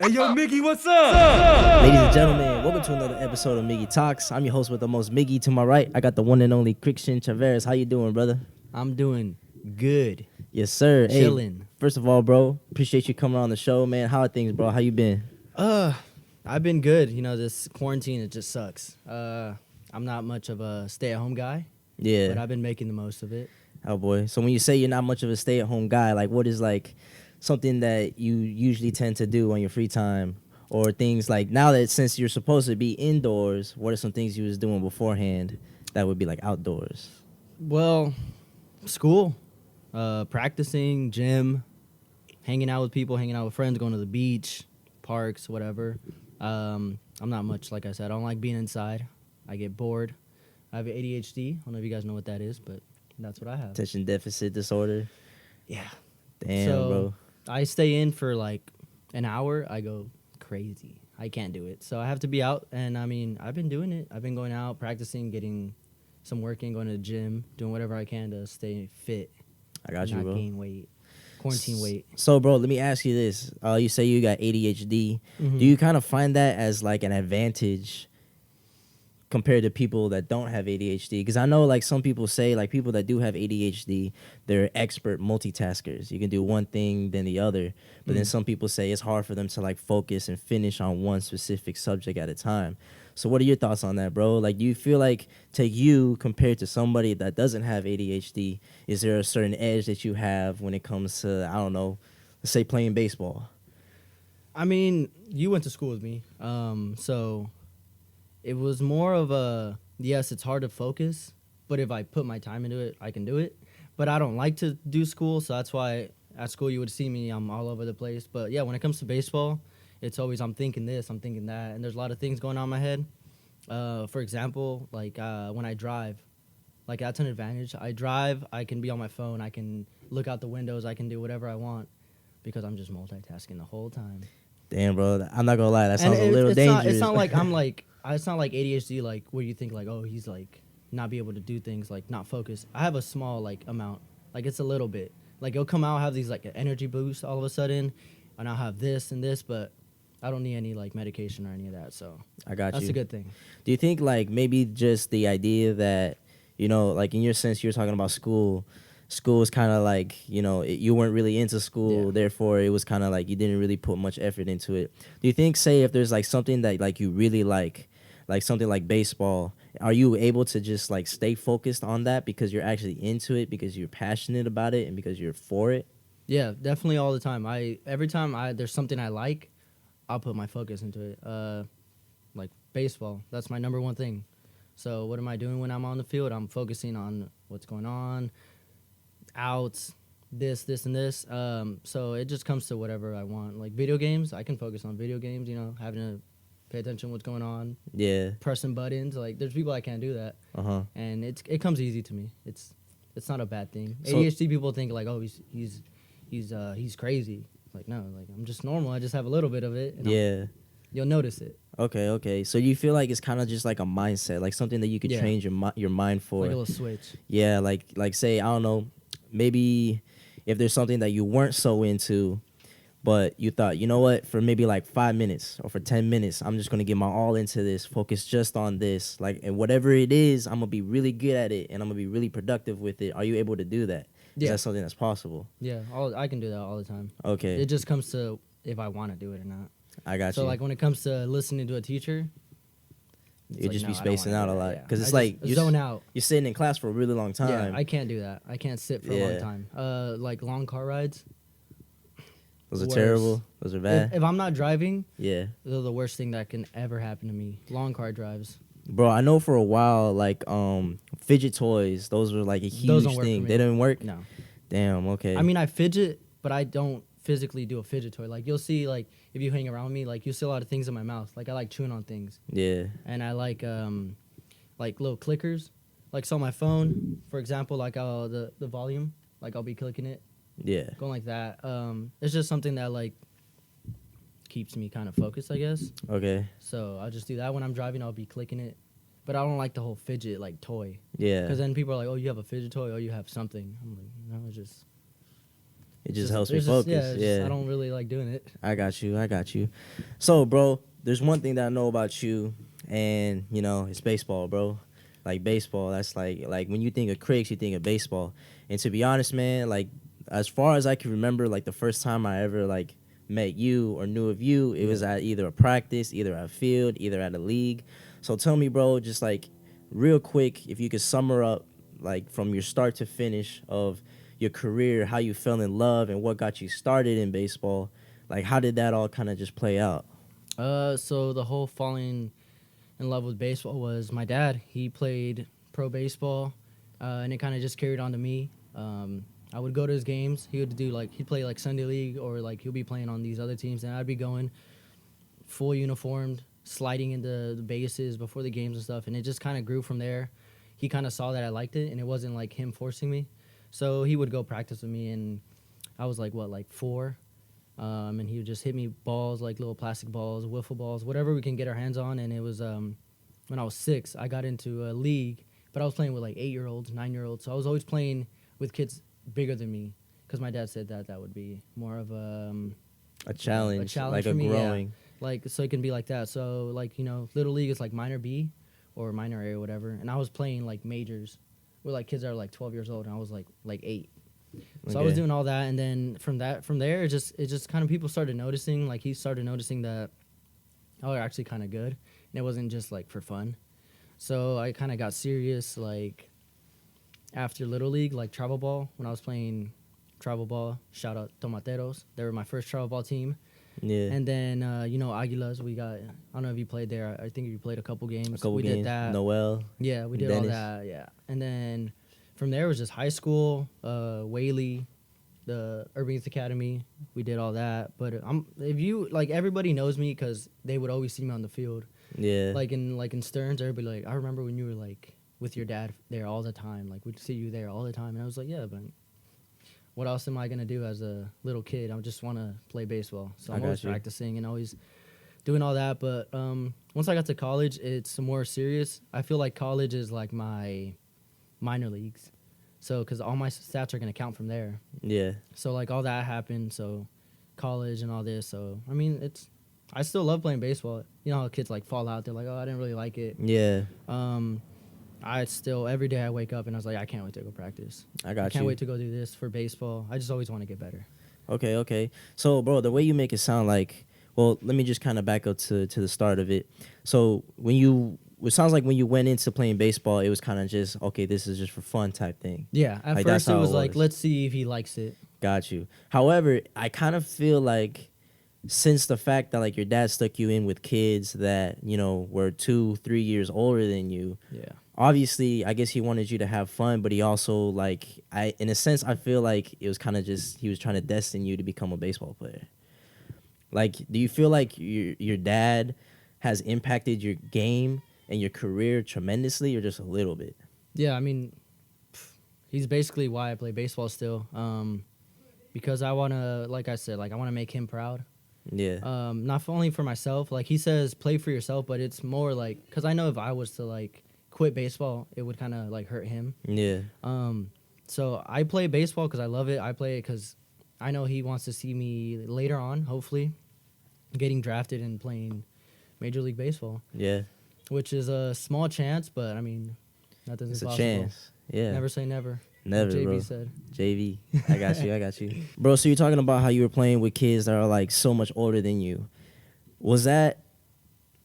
Hey, yo, Miggy, what's up? Ladies and gentlemen, welcome to another episode of Miggy Talkz. I'm your host with the most Miggy. To my right, I got the one and only Crixtian Chavez. How you doing, brother? I'm doing good. Yes, sir. Chilling. Hey, first of all, bro, appreciate you coming on the show, man. How are things, bro? How you been? I've been good. You know, this quarantine, it just sucks. I'm not much of a stay-at-home guy, but Yeah. I've been making the most of it. Oh, boy. So when you say you're not much of a stay-at-home guy, like what is like something that you usually tend to do on your free time? Or things like now that since you're supposed to be indoors, what are some things you was doing beforehand that would be like outdoors? Well, school, practicing, gym, hanging out with people, hanging out with friends, going to the beach, parks, whatever. I'm not much, like I said. I don't like being inside. I get bored. I have ADHD. I don't know if you guys know what that is, but that's what I have. Attention deficit disorder. Yeah. Damn, So, bro. I stay in for like an hour. I go crazy. I can't do it. So I have to be out. And I mean, I've been doing it. I've been going out, practicing, getting some work in, going to the gym, doing whatever I can to stay fit. I got you, not bro. gain weight. Quarantine weight. So, bro, let me ask you this. You say you got ADHD. Mhm. Do you kind of find that as like an advantage compared to people that don't have ADHD? Because I know like some people say like people that do have ADHD, they're expert multitaskers. You can do one thing, then the other. But then some people say it's hard for them to like focus and finish on one specific subject at a time. So what are your thoughts on that, bro? Like, do you feel like, take you compared to somebody that doesn't have ADHD, is there a certain edge that you have when it comes to, I don't know, let's say playing baseball? I mean, you went to school with me. So it was more of a, yes, it's hard to focus, but if I put my time into it, I can do it. But I don't like to do school, so that's why at school you would see me, I'm all over the place. But yeah, when it comes to baseball, it's always I'm thinking this, I'm thinking that, and there's a lot of things going on in my head. For example, like when I drive, like that's an advantage. I drive, I can be on my phone, I can look out the windows, I can do whatever I want because I'm just multitasking the whole time. Damn, bro, I'm not gonna lie, that sounds And a little dangerous. It's not like I'm like it's not like ADHD like where you think like, oh, he's like not be able to do things, like not focus. I have a small like amount, like it's a little bit. Like it'll come out, have these like energy boosts all of a sudden, and I'll have this and this, but I don't need any like medication or any of that. So I got that's you. a good thing. Do you think like maybe just the idea that, you know, like in your sense you're talking about school is kind of like, you know, you weren't really into school, Yeah. therefore it was kind of like you didn't really put much effort into it. Do you think, say, if there's like something that like you really like something like baseball, are you able to just like stay focused on that because you're actually into it, because you're passionate about it, and because you're for it? Yeah, definitely all the time. Every time there's something I like, I'll put my focus into it. Like baseball, that's my number one thing. So what am I doing when I'm on the field? I'm focusing on what's going on, outs, this, and this. So it just comes to whatever I want. Like video games, I can focus on video games, you know, having to pay attention to what's going on, Yeah. pressing buttons. Like there's people I can't do that. And it comes easy to me. It's not a bad thing. So- ADHD people think like, oh, he's crazy. Like no, like I'm just normal. I just have a little bit of it. And Yeah. you'll notice it. Okay. So you feel like it's kind of just like a mindset, like something that you could Yeah. change your mind for. Like a little switch. Yeah, like say, I don't know, maybe if there's something that you weren't so into, but you thought, you know what, for maybe like 5 minutes or for 10 minutes, I'm just going to get my all into this, focus just on this. Like, and whatever it is, I'm going to be really good at it and I'm going to be really productive with it. Are you able to do that? Yeah. Is that something that's possible? Yeah, I can do that all the time. Okay. It just comes to if I want to do it or not. I got So you. like when it comes to listening to a teacher, it's You like, just no, be I don't spacing wanna out do a that, lot. yeah. Because it's I like just zone out. you're sitting in class for a really long time. Yeah, I can't do that. I can't sit for a long Yeah. time. Like long car rides. Those are worst. terrible. Those are bad. If I'm not driving, Yeah. they're the worst thing that can ever happen to me. Long car drives. Bro, I know for a while, like, fidget toys, those were like a huge Those don't work thing. for me. They didn't work? No. Damn, okay. I mean, I fidget, but I don't physically do a fidget toy. Like you'll see, like if you hang around me, like you'll see a lot of things in my mouth. Like I like chewing on things, Yeah. and I like little clickers. Like so, on my phone, for example, like the volume, like I'll be clicking it, Yeah. going like that. It's just something that like keeps me kind of focused, I guess. Okay. So I'll just do that when I'm driving. I'll be clicking it, but I don't like the whole fidget like toy. Yeah. Because then people are like, "Oh, you have a fidget toy? Oh, you have something." I'm like, no, it's just It just helps me There's just- focus. Yeah, I don't really like doing it. I got you. So, bro, there's one thing that I know about you, and you know, it's baseball, bro. Like baseball, that's like when you think of Crix, you think of baseball. And to be honest, man, like as far as I can remember, like the first time I ever like met you or knew of you, it was at either a practice, either at a field, either at a league. So tell me, bro, just like real quick, if you could sum her up, like from your start to finish of your career, how you fell in love and what got you started in baseball. Like, how did that all kind of just play out? So the whole falling in love with baseball was my dad. He played pro baseball, and it kind of just carried on to me. I would go to his games. He'd play like Sunday league, or like he'll be playing on these other teams, and I'd be going full uniformed, sliding into the bases before the games and stuff, and it just kind of grew from there. He kind of saw that I liked it, and it wasn't like him forcing me. So he would go practice with me, and I was like 4, and he would just hit me balls, like little plastic balls, wiffle balls, whatever we can get our hands on. And it was when I was 6, I got into a league, but I was playing with like 8-year-olds, 9-year-olds. So I was always playing with kids bigger than me, because my dad said that would be more of a challenge, like for a me, growing. yeah. Like, so it can be like that. So like, little league is like minor B or minor A or whatever, and I was playing like majors with like kids that are like 12 years old, and I was like 8. So I was doing all that, and then from there, it just kind of people started noticing. Like, he started noticing that I was actually kind of good, and it wasn't just like for fun. So I kind of got serious like after Little League, like travel ball. When I was playing travel ball, shout out Tomateros. They were my first travel ball team. Yeah. And then Aguilas, we got. I don't know if you played there. I think you played a couple games. We did that. Noel. Yeah, we did Dennis. all that. Yeah, and then from there was just high school, Whaley, the Urban Youth Academy. We did all that. But if you like, everybody knows me because they would always see me on the field. Yeah. Like in Stearns, everybody like, I remember when you were like with your dad there all the time. Like, we'd see you there all the time, and I was like, yeah, but what else am I gonna do as a little kid? I just want to play baseball, so I'm always practicing and always doing all that. But once I got to college, it's more serious. I feel like college is like my minor leagues, so because all my stats are gonna count from there. Yeah. So like all that happened. So college and all this. So I mean, I still love playing baseball. You know how kids like fall out. They're like, oh, I didn't really like it. Yeah. I still, every day I wake up and I was like, I can't wait to go practice. I can't wait to go do this for baseball. I just always want to get better. Okay. So, bro, the way you make it sound like, well, let me just kind of back up to the start of it. So it sounds like when you went into playing baseball, it was kind of just, okay, this is just for fun type thing. Yeah, at like, first it was like, let's see if he likes it. Got you. However, I kind of feel like since the fact that like your dad stuck you in with kids that, were 2-3 years older than you. Yeah. Obviously, I guess he wanted you to have fun, but he also in a sense, I feel like it was kind of just, he was trying to destine you to become a baseball player. Like, do you feel like your dad has impacted your game and your career tremendously, or just a little bit? Yeah, I mean, he's basically why I play baseball still. Because I want to, like I said, like I want to make him proud. Yeah. Not only for myself, like he says, play for yourself, but it's more like, because I know if I was to like quit baseball, it would kind of like hurt him. Yeah. So I play baseball because I love it. I play it because I know he wants to see me later on, hopefully, getting drafted and playing Major League Baseball. Yeah. Which is a small chance, but I mean, nothing's impossible. It's a chance. Yeah. Never say never. Never, like JV bro. said. JV. I got you. Bro, so you're talking about how you were playing with kids that are like so much older than you. Was that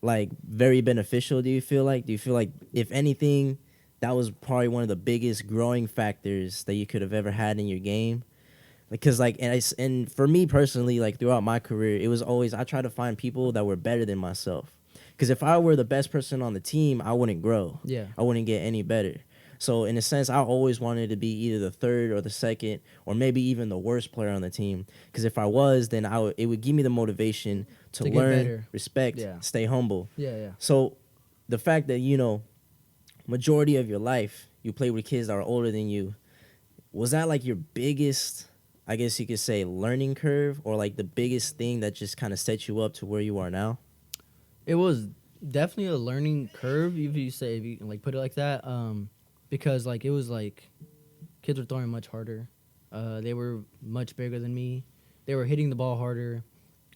like very beneficial, do you feel like? Do you feel like, if anything, that was probably one of the biggest growing factors that you could have ever had in your game? Because and for me personally, like throughout my career, it was always, I try to find people that were better than myself. Because if I were the best person on the team, I wouldn't grow. Yeah. I wouldn't get any better. So in a sense, I always wanted to be either the third or the second, or maybe even the worst player on the team. Because if I was, then it would give me the motivation to learn, respect, stay humble. Yeah. So the fact that, majority of your life, you play with kids that are older than you, was that like your biggest, I guess you could say, learning curve, or like the biggest thing that just kind of set you up to where you are now? It was definitely a learning curve, if you like put it like that. Because like it was like kids were throwing much harder They were much bigger than me. They were hitting the ball harder,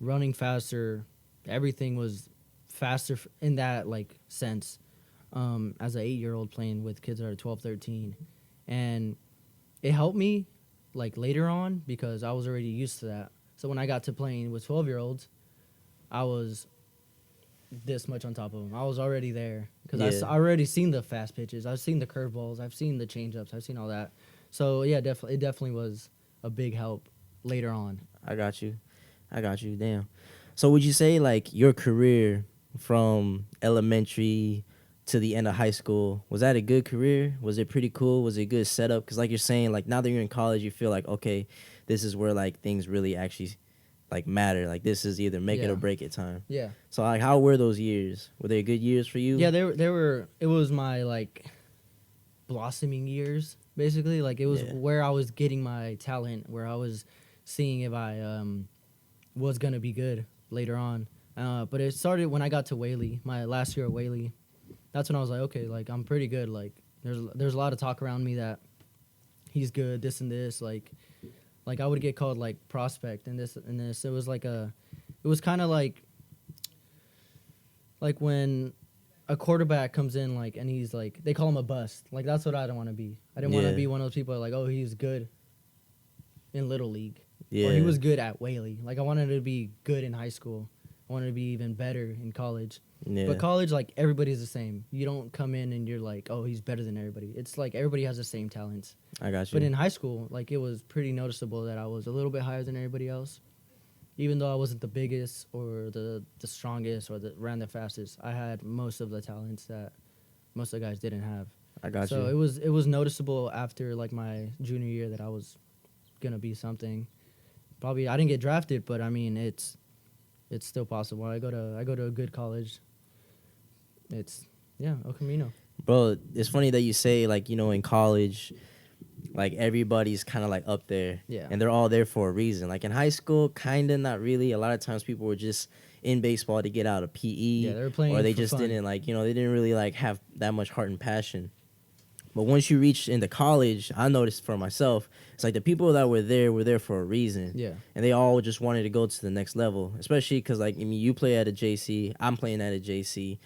running faster. Everything was faster in that like sense. As an 8-year-old playing with kids that are 12, 13, and it helped me like later on because I was already used to that. So when I got to playing with 12-year-olds, I was this much on top of them. I was already there because I already seen the fast pitches. I've seen the curveballs. I've seen the changeups. I've seen all that. So yeah, definitely, it definitely was a big help later on. I got you. Damn. So would you say like your career from elementary to the end of high school, was that a good career? Was it pretty cool? Was it a good setup? Because like you're saying, like now that you're in college, you feel like, okay, this is where like things really actually like matter. Like this is either make it or break it time. Yeah. So like how were those years? Were they good years for you? Yeah, they were. It was my like blossoming years, basically. Like it was where I was getting my talent, where I was seeing if I was gonna be good later on. But it started when I got to Whaley, my last year at Whaley. That's when I was like, okay, like I'm pretty good. Like there's a lot of talk around me that he's good, this and this. Like I would get called like prospect and this and this. It was like it was kind of like when a quarterback comes in like and he's like they call him a bust. Like that's what I don't want to be. I didn't want to be one of those people like, oh, he's good in Little League. Yeah. Or he was good at Whaley. Like I wanted to be good in high school. I wanted to be even better in college. Yeah. But college, like everybody's the same. You don't come in and you're like, oh, he's better than everybody. It's like everybody has the same talents. I got you. But in high school, like it was pretty noticeable that I was a little bit higher than everybody else. Even though I wasn't the biggest or the strongest or ran the fastest, I had most of the talents that most of the guys didn't have. I got you. So it was noticeable after like my junior year that I was gonna be something. Probably I didn't get drafted, but I mean it's still possible. I go to a good college. It's El Camino. Bro, it's funny that you say like, you know, in college, like everybody's kind of like up there. Yeah. And they're all there for a reason. Like in high school, kind of not really. A lot of times people were just in baseball to get out of PE. Yeah, they were playing or they for just fun. didn't like, you know, they didn't really like have that much heart and passion. But once you reach into college, I noticed for myself, it's like the people that were there for a reason. Yeah. And they all just wanted to go to the next level, especially because, like, I mean, you play at a JC, I'm playing at a JC.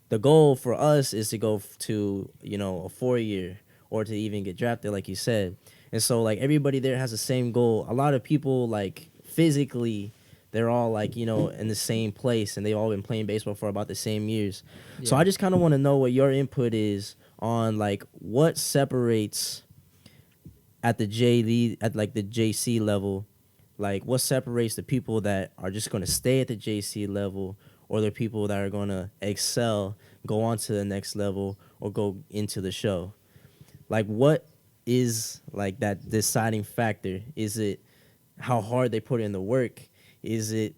The goal for us is to go to, you know, a 4-year or to even get drafted, like you said. And so, like, everybody there has the same goal. A lot of people, like, physically, they're all, like, you know, in the same place, and they've all been playing baseball for about the same years. Yeah. So I just kind of want to know what your input is on like what separates at the JC level, like what separates the people that are just going to stay at the JC level or the people that are going to excel, go on to the next level or go into the show. Like what is like that deciding factor? Is it how hard they put in the work? Is it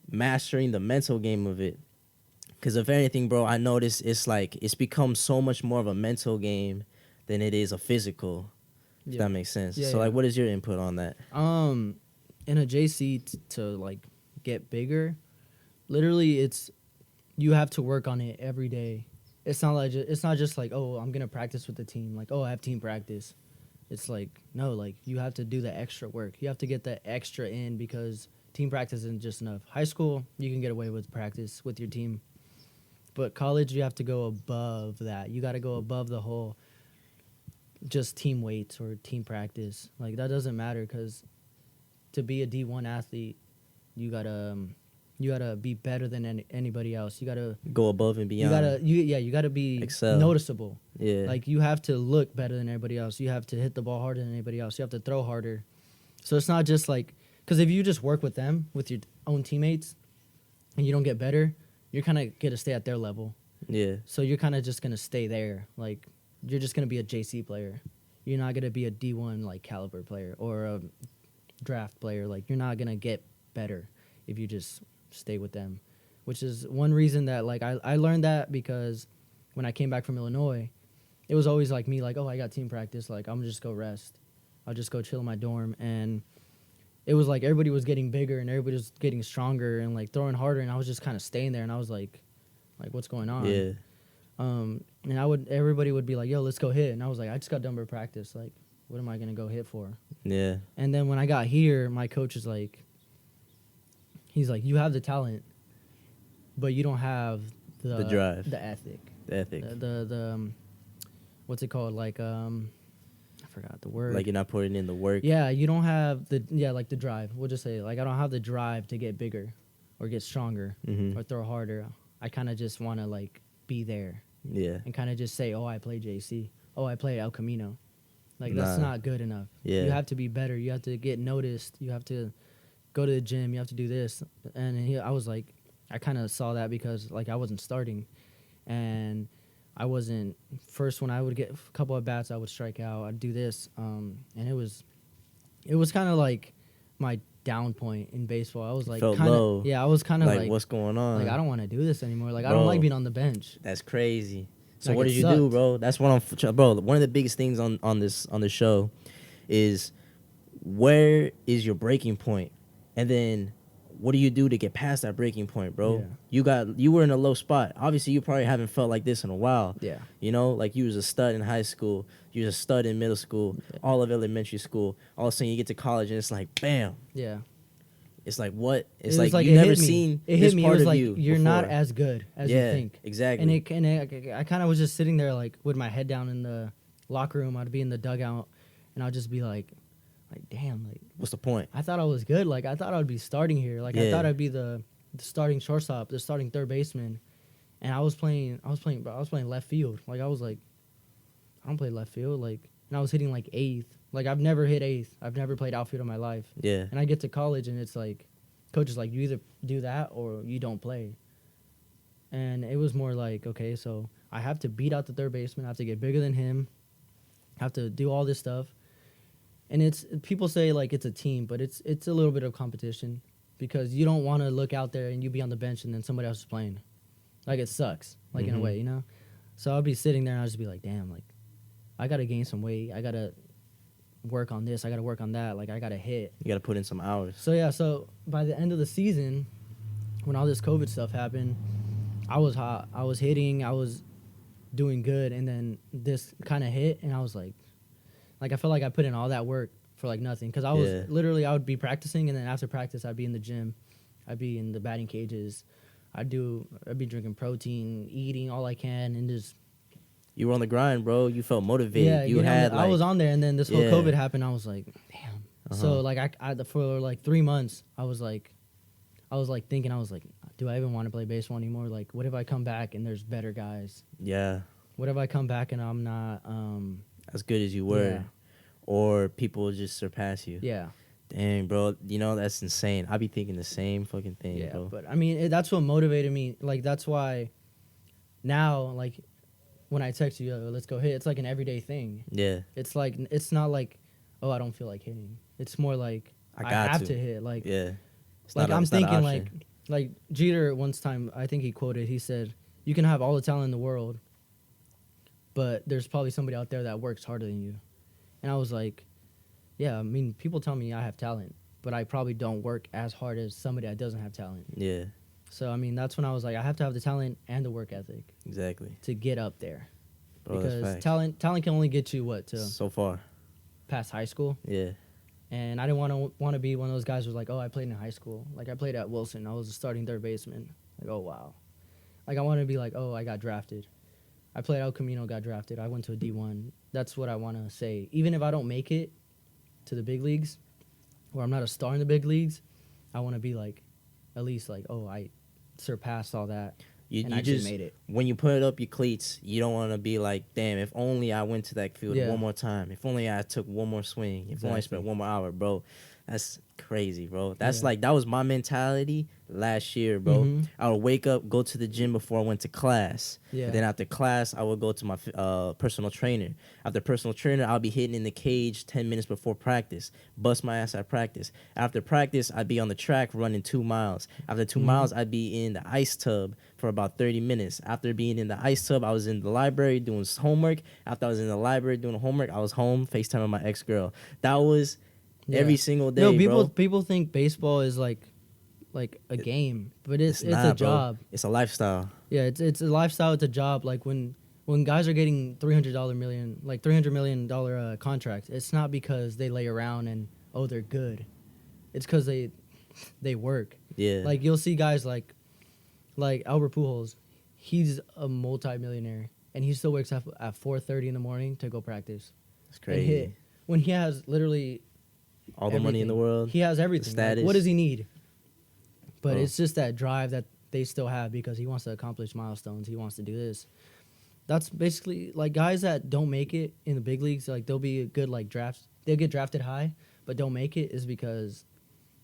mastering the mental game of it? Because if anything, bro, I noticed it's like it's become so much more of a mental game than it is a physical. If that makes sense. Yeah, so, like, what is your input on that? In a JC to like get bigger, literally, it's you have to work on it every day. It's not just like, oh, I'm gonna practice with the team. Like, oh, I have team practice. It's like no, like you have to do the extra work. You have to get the extra in because team practice isn't just enough. High school, you can get away with practice with your team. But college, you have to go above that. You got to go above the whole just team weights or team practice. Like, that doesn't matter because to be a D1 athlete, you got to be better than anybody else. You got to go above and beyond. You got to be excel. Noticeable. Yeah. Like, you have to look better than everybody else. You have to hit the ball harder than anybody else. You have to throw harder. So it's not just like, because if you just work with them, with your own teammates, and you don't get better, you're kind of going to stay at their level. Yeah. So you're kind of just going to stay there. Like, you're just going to be a JC player. You're not going to be a D1, like, caliber player or a draft player. Like, you're not going to get better if you just stay with them, which is one reason that, like, I learned that because when I came back from Illinois, it was always, like, me, like, oh, I got team practice. Like, I'm going to just go rest. I'll just go chill in my dorm. And it was like everybody was getting bigger and everybody was getting stronger and like throwing harder, and I was just kind of staying there, and I was like what's going on? Yeah. And everybody would be like, yo, let's go hit, and I was like, I just got done with practice. Like, what am I gonna go hit for? Yeah. And then when I got here, my coach is like, he's like, you have the talent, but you don't have The drive. the ethic, The ethic. the what's it called? Like I forgot the word. Like you're not putting in the work. Yeah, you don't have like the drive. We'll just say like I don't have the drive to get bigger, or get stronger, Mm-hmm. or throw harder. I kind of just want to like be there Yeah. and kind of just say, oh, I play JC. Oh, I play El Camino. Like that's Nah. not good enough. Yeah. You have to be better. You have to get noticed. You have to go to the gym. You have to do this. And I was like, I kind of saw that because like I wasn't starting, and I wasn't first. When I would get a couple of bats, I would strike out. I'd do this, and it was kind of like my down point in baseball. I was like Felt kind low. of I was kind of Like what's going on? like I don't want to do this anymore. Like I Bro. don't like being on the bench. That's crazy. So Like, what it did you do, sucked. bro? That's what I'm, bro. One of the biggest things on this show is where is your breaking point, and then what do you do to get past that breaking point, bro? Yeah. You were in a low spot. Obviously, you probably haven't felt like this in a while. Yeah. You know, like you was a stud in high school, you was a stud in middle school, Yeah. all of elementary school. All of a sudden, you get to college, and it's like, bam. Yeah. It's like what? It's It was like it you never hit me. seen It this hit me. It part was of like you. you're not before. as good as Yeah, you think. exactly. And I kind of was just sitting there like with my head down in the locker room. I'd be in the dugout, and I'd just be like, damn, like What's the point? I thought I was good. Like I thought I'd be starting here. Like I Yeah. thought I'd be the starting shortstop, the starting third baseman, and I was playing left field. Like I was like, I don't play left field. Like, and I was hitting like eighth. Like I've never hit eighth. I've never played outfield in my life. Yeah. And I get to college, and it's like, coach is like, you either do that or you don't play. And it was more like, okay, so I have to beat out the third baseman. I have to get bigger than him. I have to do all this stuff. And it's people say like it's a team, but it's a little bit of competition because you don't want to look out there and you be on the bench and then somebody else is playing. Like it sucks, like in a Mhm. way, you know. So I'll be sitting there and I'll just be like, damn, like I gotta gain some weight. I gotta work on this. I gotta work on that. Like I gotta hit. You got to put in some hours. So yeah, so by the end of the season, when all this COVID stuff happened, I was hot. I was hitting. I was doing good, and then this kind of hit, and I was like I felt like I put in all that work for like nothing. Because I was Yeah. literally I would be practicing, and then after practice I'd be in the gym, I'd be in the batting cages, I'd be drinking protein, eating all I can, and just You were on the grind, bro. You felt motivated. yeah. You know, had I was on there, and then this whole Yeah. COVID happened. I was like, damn. Uh-huh. So like I for like 3 months I was like thinking, I was like, do I even want to play baseball anymore? Like, what if I come back and there's better guys? yeah, What if I come back and I'm not as good as you were, Yeah. or people will just surpass you. yeah. Dang, bro. You know that's insane. I be thinking the same fucking thing, Yeah, bro. but I mean, that's what motivated me. Like, that's why now, like, when I text you, let's go hit, it's like an everyday thing. Yeah, It's like, it's not like, oh, I don't feel like hitting. It's more like, I I got have to. to hit. Like, yeah. It's like not a- I'm it's not an thinking, option. like Jeter once time, I think he quoted, he said, you can have all the talent in the world, but there's probably somebody out there that works harder than you. And I was like, yeah, I mean, people tell me I have talent, but I probably don't work as hard as somebody that doesn't have talent. Yeah, So, I mean, that's when I was like, I have to have the talent and the work ethic exactly. to get up there. Bro, that's Because facts. talent can only get you, what, to So far, past high school? yeah, And I didn't want to be one of those guys who's like, oh, I played in high school. Like, I played at Wilson. I was a starting third baseman. Like, oh, wow. Like, I want to be like, oh, I got drafted. I played El Camino, got drafted. I went to a D1. That's what I want to say. Even if I don't make it to the big leagues, or I'm not a star in the big leagues, I want to be like, at least like, oh, I surpassed all that. you and you actually just made it. when you put up your cleats, you don't want to be like, damn, if only I went to that field Yeah. one more time. If only I took one more swing. If only I Exactly. spent one more hour, bro. That's crazy, bro. That's Yeah. like that was my mentality last year, bro. Mhm. I would wake up, go to the gym before I went to class. Yeah. Then after class, I would go to my personal trainer. After personal trainer, I'll be hitting in the cage 10 minutes before practice. Bust my ass at practice. After practice, I'd be on the track running 2 miles. After 2 miles, I'd be in the ice tub for about 30 minutes. After being in the ice tub, I was in the library doing homework. After I was in the library doing homework, I was home FaceTiming my ex-girl. That was Yeah. every single day, No, bro. people think baseball is like a game, but it's not, a bro. job. It's a lifestyle. Yeah, it's a lifestyle. It's a job. Like when when guys are getting $300 million contracts, it's not because they lay around and they're good. It's because they work. Yeah. Like you'll see guys like Albert Pujols. He's a multi-millionaire and he still wakes up at 4:30 in the morning to go practice. It's crazy. And hit when he has literally All the money in the everything. world. He has everything. Status. Like, what does he need? But Oh. it's just that drive that they still have because he wants to accomplish milestones. He wants to do this. That's basically like guys that don't make it in the big leagues. Like they'll be good like drafts. They'll get drafted high, but don't make it is because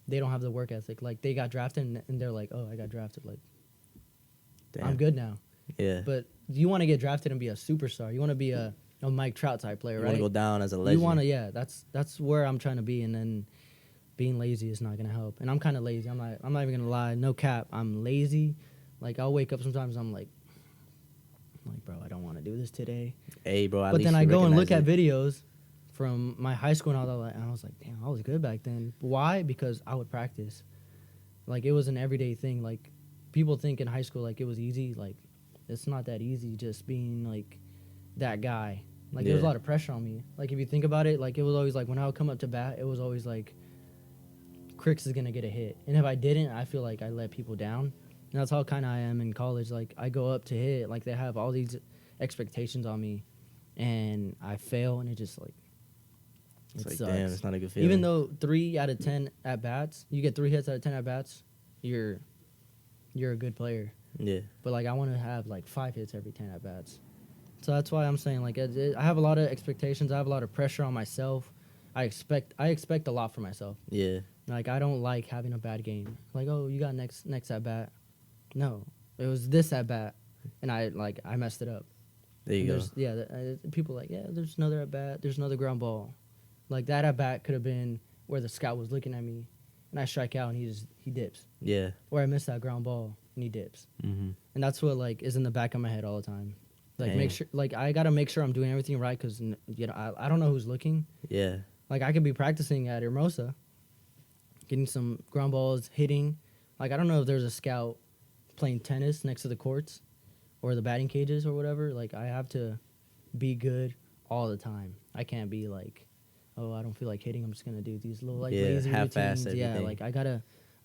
they don't have the work ethic. Like they got drafted and they're like, oh, I got drafted. Like Damn. I'm good now. Yeah. But you want to get drafted and be a superstar. You want to be a Mike Trout type player, You right? want to go down as a legend. You want to, yeah. That's where I'm trying to be, and then being lazy is not gonna help. And I'm kind of lazy. I'm not even gonna lie. No cap. I'm lazy. Like I'll wake up sometimes. I'm like, bro, I don't want to do this today. Hey, bro. But then I go and look at videos from my high school and all that, and I was like, damn, I was good back then. Why? Because I would practice. Like it was an everyday thing. Like people think in high school like it was easy. Like it's not that easy. Just being like that guy. Like there was a lot of pressure on me. Like if you think about it, like it was always like when I would come up to bat, it was always like Crix is gonna get a hit, and if I didn't, I feel like I let people down. And that's how kind of I am in college. Like I go up to hit, like they have all these expectations on me, and I fail, and it just like It's like, sucks. damn, it's not a good feeling. Even though 3 out of 10 at bats, you get 3 hits out of 10 at bats, you're a good player. Yeah. But like I want to have like 5 hits every 10 at bats. So that's why I'm saying like I have a lot of expectations. I have a lot of pressure on myself. I expect a lot from myself. Yeah. Like I don't like having a bad game. Like, oh, you got next at bat. No, it was this at bat, and I messed it up. There you And go. People like, yeah, there's another at bat. There's another ground ball. Like that at bat could have been where the scout was looking at me, and I strike out and he dips. Yeah. Or I missed that ground ball and he dips. Mm-hmm. And that's what like is in the back of my head all the time. Like Damn. make sure, like I gotta make sure I'm doing everything right because I don't know who's looking. Yeah. Like I could be practicing at Hermosa, getting some ground balls, hitting. Like I don't know if there's a scout playing tennis next to the courts or the batting cages or whatever. Like I have to be good all the time. I can't be like, oh, I don't feel like hitting. I'm just gonna do these little like lazy half-ass routines. Yeah, everything. like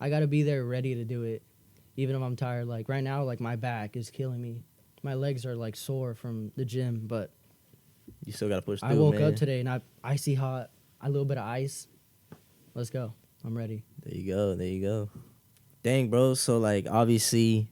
I gotta be there ready to do it, even if I'm tired. Like right now, like my back is killing me. My legs are like sore from the gym, but You still gotta push through. I woke man. up today and I icy hot, a little bit of ice. Let's go. I'm ready. There you go. There you go. Dang, bro. So, like, obviously,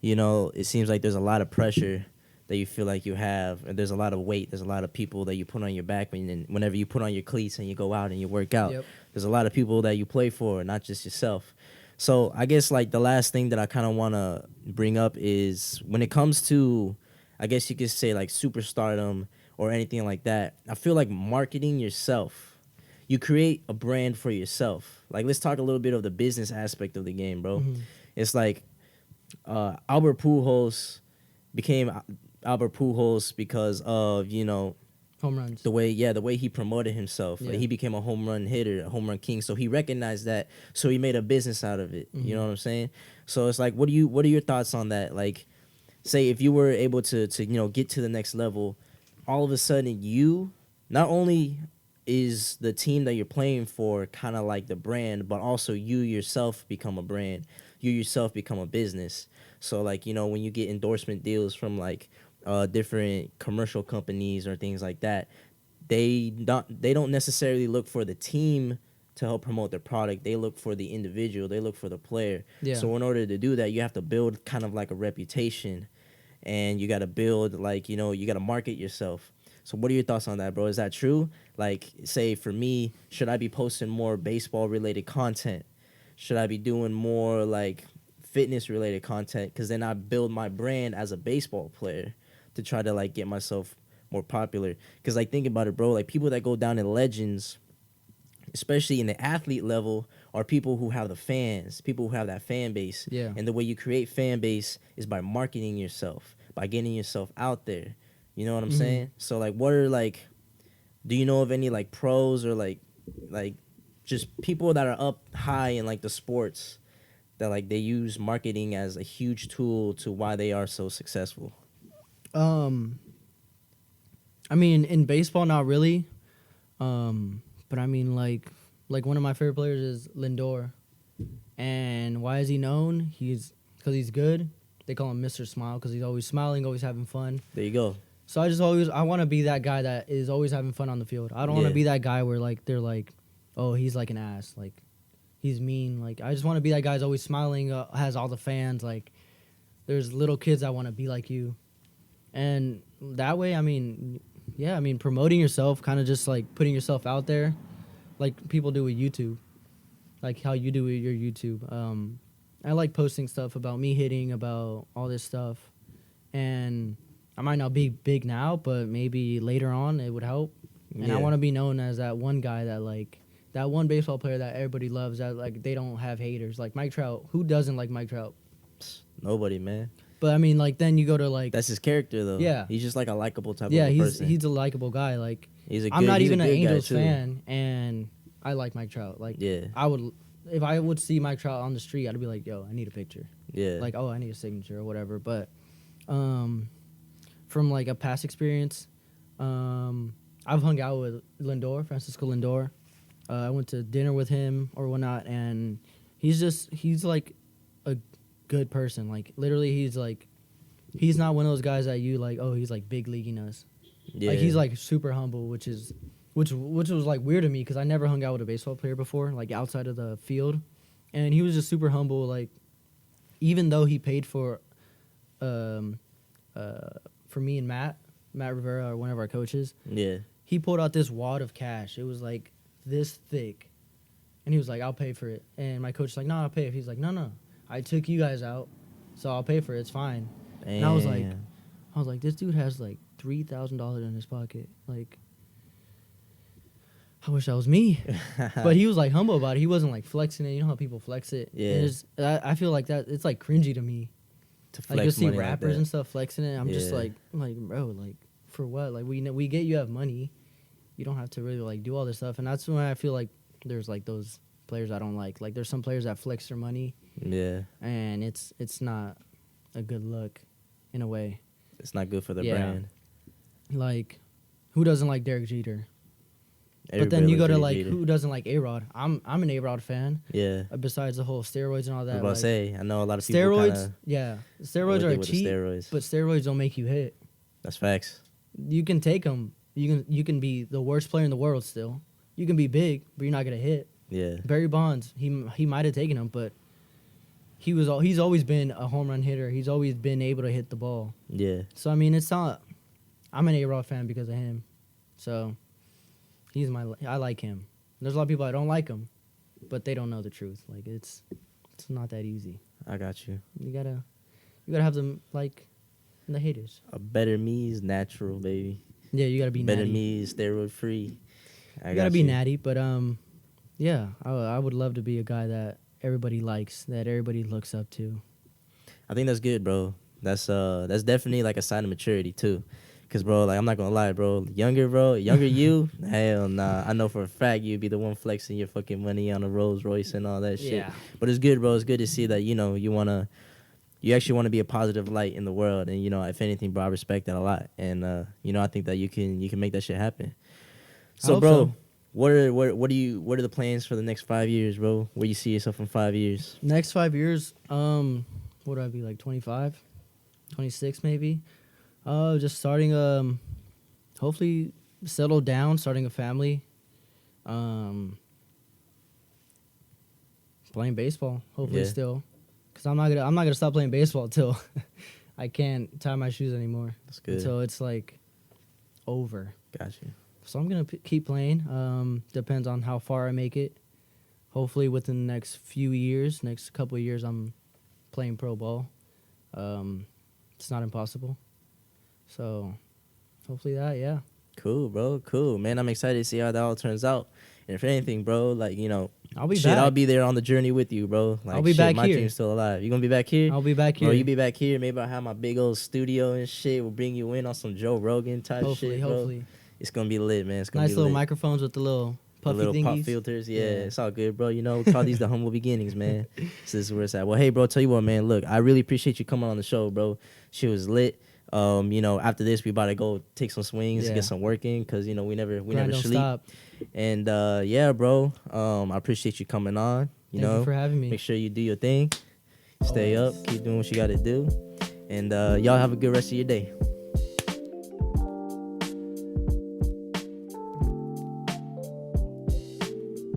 it seems like there's a lot of pressure that you feel like you have, and there's a lot of weight. There's a lot of people that you put on your back whenever you put on your cleats and you go out and you work out. Yep. There's a lot of people that you play for, not just yourself. So, I guess, like, the last thing that I kind of want to bring up is when it comes to, I guess you could say, like, superstardom or anything like that, I feel like marketing yourself. You create a brand for yourself. Like, let's talk a little bit of the business aspect of the game, bro. Mhm. It's like Albert Pujols became Albert Pujols because of, Home runs. the way he promoted himself. Yeah. Like, he became a home run hitter, a home run king. So he recognized that. So he made a business out of it. You know what I'm saying? So it's like, what are your thoughts on that? Like, say if you were able to get to the next level, all of a sudden you not only is the team that you're playing for kind of like the brand, but also you yourself become a brand. You yourself become a business. So, like, when you get endorsement deals from, like, different commercial companies or things like that, they don't necessarily look for the team to help promote their product. They look for the individual. They look for the player. Yeah. So in order to do that, you have to build kind of like a reputation, and you got to build, like, you got to market yourself. So what are your thoughts on that, bro? Is that true? Like, say, for me, should I be posting more baseball-related content? Should I be doing more, like, fitness-related content? Because then I build my brand as a baseball player to try to, like, get myself more popular. Because, like, think about it, bro. Like, people that go down in legends, especially in the athlete level, are people who have the fans, people who have that fan base. Yeah. And the way you create fan base is by marketing yourself, by getting yourself out there. You know what I'm saying? So, like, what are, like, do you know of any, like, pros or, like just people that are up high in, like, the sports that, like, they use marketing as a huge tool to why they are so successful? I mean, in baseball, not really. But I mean, like one of my favorite players is Lindor. And why is he known? Because he's good. They call him Mr. Smile because he's always smiling, always having fun. There you go. So I want to be that guy that is always having fun on the field. I don't want to be that guy where like they're like, oh, he's like an ass, like he's mean. Like I just want to be that guy who's always smiling, has all the fans. Like there's little kids that want to be like you, and that way, I mean, yeah, I mean promoting yourself, kind of just like putting yourself out there, like people do with YouTube, like how you do with your YouTube. I like posting stuff about me hitting, about all this stuff, and I might not be big now, but maybe later on it would help. And I want to be known as that one guy that like that one baseball player that everybody loves. That like they don't have haters. Like Mike Trout, who doesn't like Mike Trout? Nobody, man. But I mean, like then you go to like that's his character though. Yeah, he's just like a likable type of person. He's a likable guy. Like he's I'm not even an Angels fan, and I like Mike Trout. Like I would if I would see Mike Trout on the street, I'd be like, yo, I need a picture. Yeah. Like oh, I need a signature or whatever. But from like a past experience, I've hung out with Francisco Lindor. I went to dinner with him or whatnot, and he's like a good person. Like literally, he's not one of those guys that you like. Oh, he's like big leaguing us. Yeah. Like he's like super humble, which was like weird to me because I never hung out with a baseball player before, like outside of the field, and he was just super humble. Like even though he paid for me and Matt Rivera are one of our coaches. Yeah. He pulled out this wad of cash. It was like this thick. And he was like, I'll pay for it. And my coach was like, no, I'll pay. He's like, no. I took you guys out, so I'll pay for it. It's fine. Damn. And I was like, this dude has like $3,000 in his pocket. Like, I wish that was me. But he was like humble about it. He wasn't like flexing it. You know how people flex it? Yeah. I feel like that. It's like cringy to me. To flex like you see money rappers like and stuff flexing it. I'm just like bro, like for what? Like we get you have money, you don't have to really like do all this stuff. And that's when I feel like there's like those players I don't like. Like there's some players that flex their money. Yeah. And it's not a good look, in a way. It's not good for the brand. Like, who doesn't like Derek Jeter? Everybody but then you go to like Jeter. who doesn't like A-Rod? I'm an A-Rod fan. Yeah. Besides the whole steroids and all that. I was about to say, I know a lot of people steroids. Yeah, steroids are cheap, steroids. but steroids don't make you hit. That's facts. You can take them. You can be the worst player in the world still. You can be big, but you're not gonna hit. Yeah. Barry Bonds, he might have taken him, but he's always been a home run hitter. He's always been able to hit the ball. Yeah. So I mean, it's not. I'm an A-Rod fan because of him. So I like him. There's a lot of people that don't like him, but they don't know the truth. Like it's not that easy. I got you. You gotta have them like the haters. A better me is natural, baby. Yeah, you gotta be better natty. me is steroid free. You gotta be natty, but yeah, I would love to be a guy that everybody likes, that everybody looks up to. I think that's good, bro. That's definitely like a sign of maturity too. Cause bro, like I'm not gonna lie, bro. Younger you, hell nah. I know for a fact you'd be the one flexing your fucking money on a Rolls Royce and all that shit. Yeah. But it's good, bro. It's good to see that you actually want to be a positive light in the world, and if anything, bro, I respect that a lot, and I think that you can make that shit happen. So, bro, what are the plans for the next 5 years, bro? Where you see yourself in 5 years? Next 5 years, what would I be like 25, 26 maybe? Just starting hopefully settle down, starting a family. Playing baseball, hopefully still. Cause I'm not gonna stop playing baseball till I can't tie my shoes anymore. That's good. Until it's like over. Got you. So I'm gonna keep playing. Depends on how far I make it. Hopefully within the next couple of years, I'm playing pro ball. It's not impossible. So hopefully that, yeah. Cool, bro. Cool, man. I'm excited to see how that all turns out. And if anything, bro, like I'll be back. I'll be there on the journey with you, bro. Like, I'll be back my here. dream's still alive. You gonna be back here? I'll be back here. Bro, you be back here. Maybe I'll have my big old studio and shit. We'll bring you in on some Joe Rogan type shit, bro. Hopefully. It's gonna be lit, man. It's gonna nice be little lit. microphones with the little puffy little thingies. pop filters. Yeah, it's all good, bro. Call these the humble beginnings, man. This is where it's at. Well, hey, bro, tell you what, man. Look, I really appreciate you coming on the show, bro. Shit was lit. You know, after this, we about to go take some swings, Yeah. get some work in, because, you know, we never Grind don't sleep. stop. And yeah, bro, I appreciate you coming on. You Thank know, you for having me. make sure you do your thing. Stay up, keep doing what you got to do. And y'all have a good rest of your day.